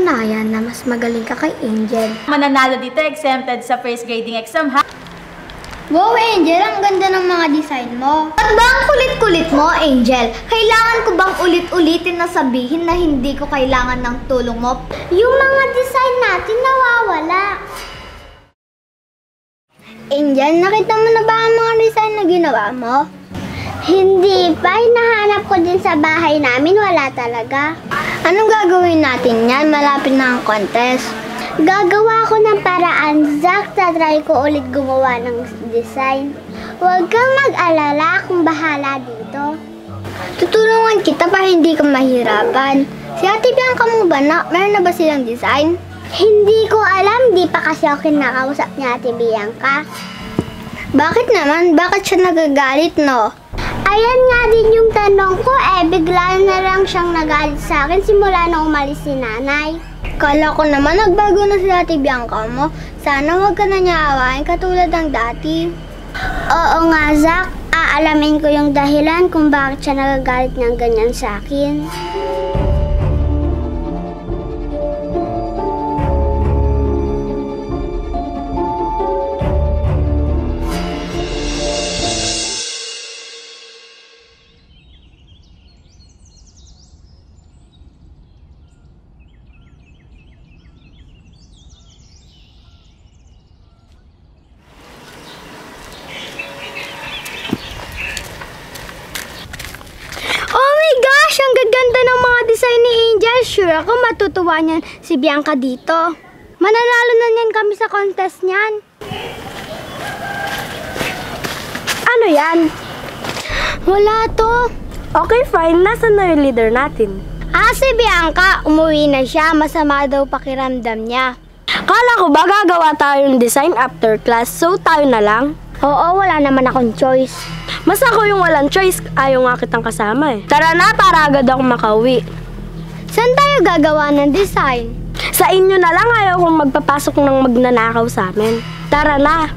napatunayan na mas magaling ka kay Angel. Mananalo dito, exempted sa first grading exam, ha? Wow, Angel, ang ganda ng mga design mo. At ba ang kulit-kulit mo, Angel? Kailangan ko bang ulit-ulitin na sabihin na hindi ko kailangan ng tulong mo? Yung mga design natin nawawala. Angel, nakita mo na ba ang mga design na ginawa mo? Hindi pa, hinahanap ko din sa bahay namin, wala talaga. Anong gagawin natin yan? Malapit na ang contest. Gagawa ko ng paraan, Zach, tatry ko ulit gumawa ng design. Huwag kang mag-alala kung bahala dito. Tutulungan kita para hindi ka mahirapan. Si Ate Bianca mo ba na? Meron na ba silang design? Hindi ko alam, di pa kasi ako kinakausap ni Ate Bianca. Bakit naman? Bakit siya nagagalit, no? Ayan nga din yung tanong ko, bigla na lang siyang nagalit sa akin simula na umalis si nanay. Kala ko naman nagbago na si Ate Bianca mo. Sana huwag ka na niya awain katulad ng dati. Oo nga, Zach. Aalamin ko yung dahilan kung bakit siya nagagalit ng ganyan sa akin. Ang gaganda ng mga design ni Angel. Sure ako matutuwa niyan si Bianca dito. Mananalo na niyan kami sa contest niyan. Ano yan? Wala to. Okay, fine. Nasaan na yung leader natin? Si Bianca. Umuwi na siya. Masama daw pakiramdam niya. Kala ko ba gagawa tayo ng design after class, so tayo na lang? Oo, wala naman akong choice. Mas ako yung walang choice, ayaw nga kitang kasama eh. Tara na, para agad ako makauwi. Saan tayo gagawa ng design? Sa inyo na lang, ayaw kong magpapasok ng magnanakaw sa amin. Tara na.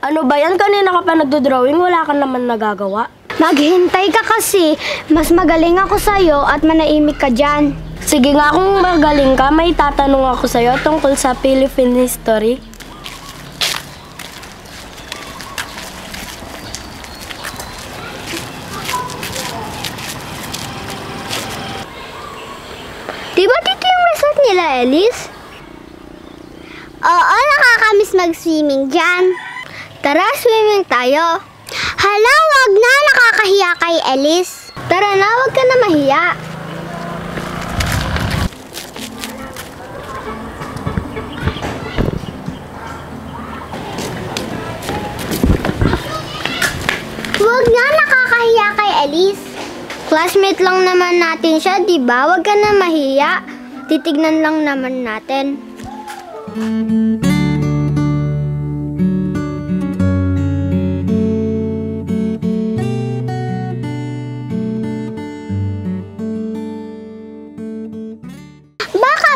Ano ba yan? Kanina ka pa nagdo-drawing, wala ka naman nagagawa. Maghintay ka kasi. Mas magaling ako sa'yo at manaimik ka dyan. Sige nga, kung magaling ka, may tatanong ako sa'yo tungkol sa Philippine history. Diba dito yung resort nila, Elise? Oo, nakakamiss mag-swimming dyan. Tara, swimming tayo. Hala, wag na. Nakakahiya kay Elise. Tara na, wag ka na mahiya. Wag na, nakakahiya kay Elise. Classmate lang naman natin siya, di ba? Wag ka na mahiya. Titignan lang naman natin.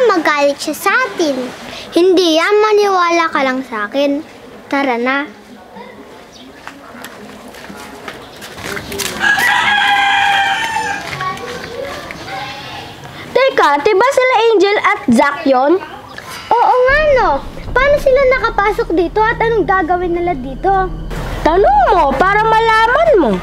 Magalit siya sa atin. Hindi yan, maniwala ka lang sa akin. Tara na. Teka, diba sila Angel at Zach yon? Oo nga no. Paano sila nakapasok dito at anong gagawin nila dito? Tanong mo para malaman mo.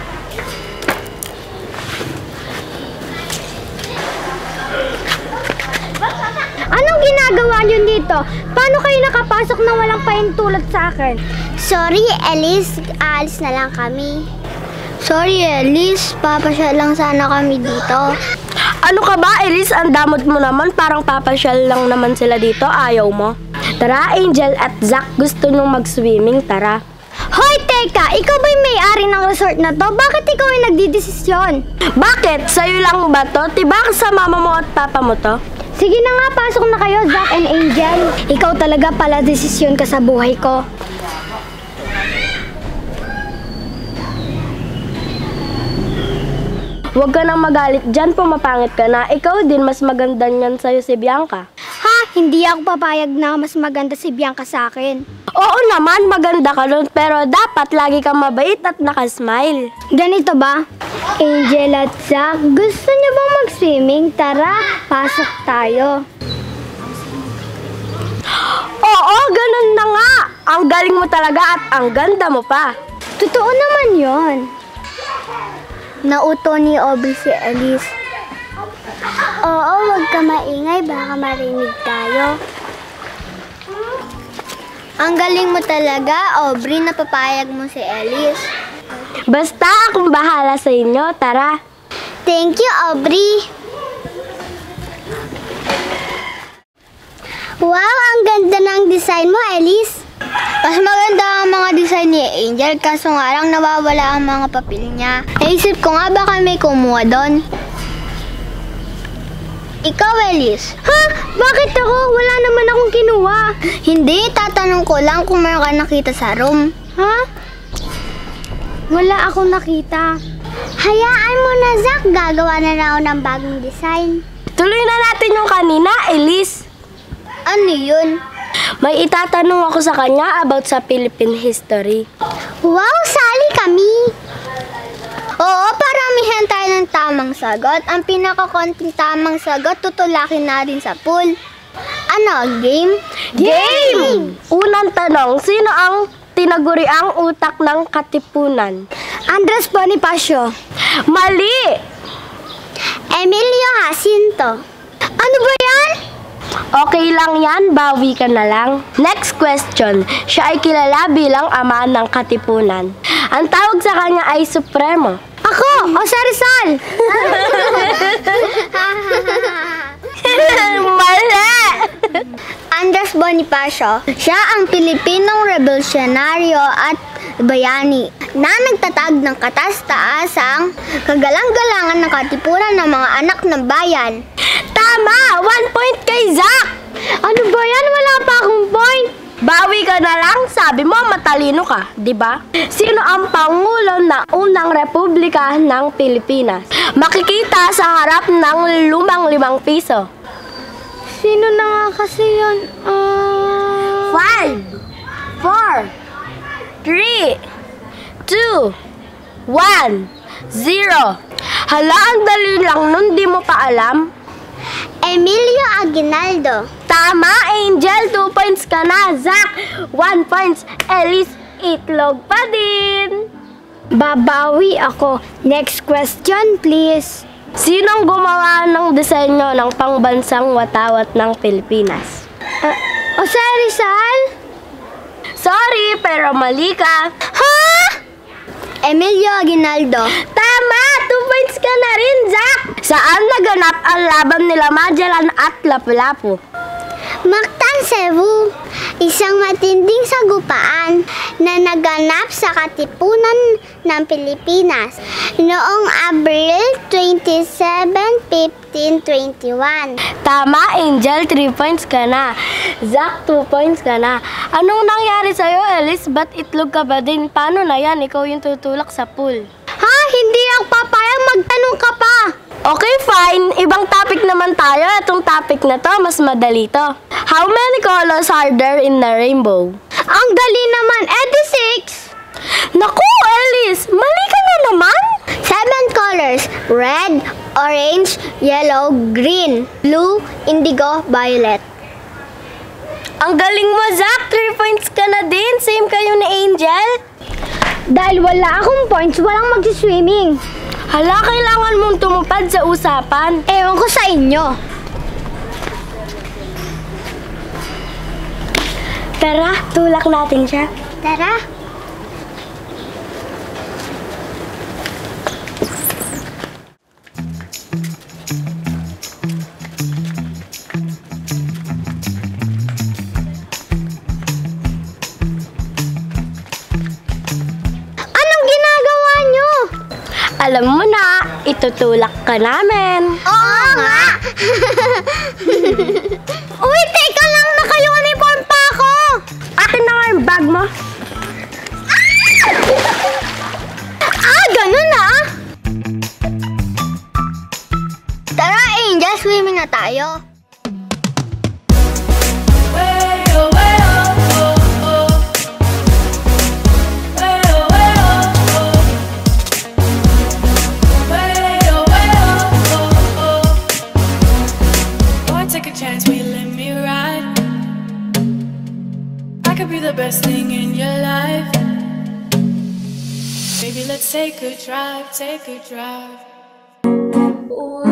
Anong ginagawa niyo dito? Paano kayo nakapasok na walang pahintulot sa akin? Sorry, Elise. Aalis na lang kami. Sorry, Elise. Papasyal lang sana kami dito. Ano ka ba, Elise? Ang damot mo naman. Parang papasyal lang naman sila dito. Ayaw mo. Tara, Angel at Zach. Gusto nyong mag-swimming. Tara. Hoy, teka! Ikaw ba yung may-ari ng resort na to? Bakit ikaw yung nagdidesisyon? Bakit? Sa'yo lang ba to? Diba sa mama mo at papa mo to? Sige na nga, pasok na kayo, Zach and Angel. Ikaw talaga pala desisyon ka sa buhay ko. Huwag ka nang magalit dyan, pumapangit ka na. Ikaw din, mas maganda niyan sa'yo si Bianca. Ha? Hindi ako papayag na mas maganda si Bianca sa akin. Oo naman, maganda ka nun, pero dapat lagi kang mabait at nakasmile. Ganito ba? Angel at Zach, gusto niyo bang mag-swimming? Tara, pasok tayo. Oo, ganun na nga. Ang galing mo talaga at ang ganda mo pa. Totoo naman yon. Nauto ni Aubrey si Elise. Oo, wag ka maingay, baka marinig tayo. Ang galing mo talaga, Aubrey, napapayag mo si Elise. Basta akong bahala sa inyo, tara. Thank you, Aubrey. Wow, ang ganda ng design mo, Elise. Mas maganda ang mga design ni Angel, kaso nga lang nawawala ang mga papel niya. Naisip ko nga baka may kumuha doon. Ikaw, Elise. Ha? Bakit ako? Wala naman akong kinuha. Hindi, tatanong ko lang kung meron ka nakita sa room. Ha? Wala akong nakita. Hayaan mo na, Zach. Gagawa na ako ng bagong design. Tuloy na natin yung kanina, Elise. Ano yun? May itatanong ako sa kanya about sa Philippine history. Wow, sali kami! Oo, paramihan tayo ng tamang sagot. Ang pinakakonting tamang sagot, tutulakin natin sa pool. Ano, game? Game! Unang tanong, sino ang tinaguriang utak ng Katipunan? Andres Bonifacio. Mali! Emilio Jacinto. Ano ba yan? Okay lang yan, bawi ka na lang. Next question. Siya ay kilala bilang ama ng Katipunan. Ang tawag sa kanya ay Supremo. Ako! Jose Rizal! Mali! Andres Bonifacio. Siya ang Pilipinong revolusyonaryo at bayani na nagtatag ng katas-taasang kagalang-galangan ng katipunan ng mga anak ng bayan. Tama! 1 point kay Zach! Ano ba yan? Wala pa akong point. Bawi ka na lang, sabi mo matalino ka, di ba? Sino ang pangulo ng unang republika ng Pilipinas? Makikita sa harap ng lumang 5 piso. Sino na nga kasi yun? 5, 4, 3, 2, 1, 0. Hala, ang dali lang nun, di mo pa alam? Emilio Aguinaldo. Tama, Angel, 2 points ka na. Zach, 1 points. Elise, itlog pa din. Babawi ako. Next question, please. Sinong gumawa ng disenyo ng pangbansang watawat ng Pilipinas? Jose Rizal? Sorry, pero mali ka. Ha? Emilio Aguinaldo. Tama! 2 points ka na rin, Zach! Saan naganap ang laban nila Magellan at Lapu-Lapu? Mactan, Cebu. Isang matinding sagupaan na naganap sa Katipunan ng Pilipinas noong Abril 27, 1521. Tama, Angel, 3 points ka na. Zach, 2 points ka na. Anong nangyari sa'yo, Elise? Ba't itlog ka ba din? Paano na yan? Ikaw yung tutulak sa pool. Ha? Hindi ako papayag. Magtanong ka pa. Okay, fine. Ibang topic naman tayo. Itong topic na to, mas madali to. How many colors are there in the rainbow? Ang dali naman. 6. Naku, Elise! Mali ka na naman! 7 colors. Red, orange, yellow, green, blue, indigo, violet. Ang galing mo, Zach! 3 points ka na din. Same kayo ni Angel. Dahil wala akong points, walang magsiswimming. Hala, kailangan mong tumupad sa usapan. Ewan ko sa inyo. Tara, tulak natin siya. Tara. Anong ginagawa nyo? Alam mo na, itutulak ka namin. Oo nga! Uy, teka lang! Naka-uniform pa ako! Akin na nga yung bag mo. Ganun ah! mag-swimming na tayo. Take a chance, will you let me ride? I could be the best thing in your life. Baby, let's take a drive, take a drive. Ooh.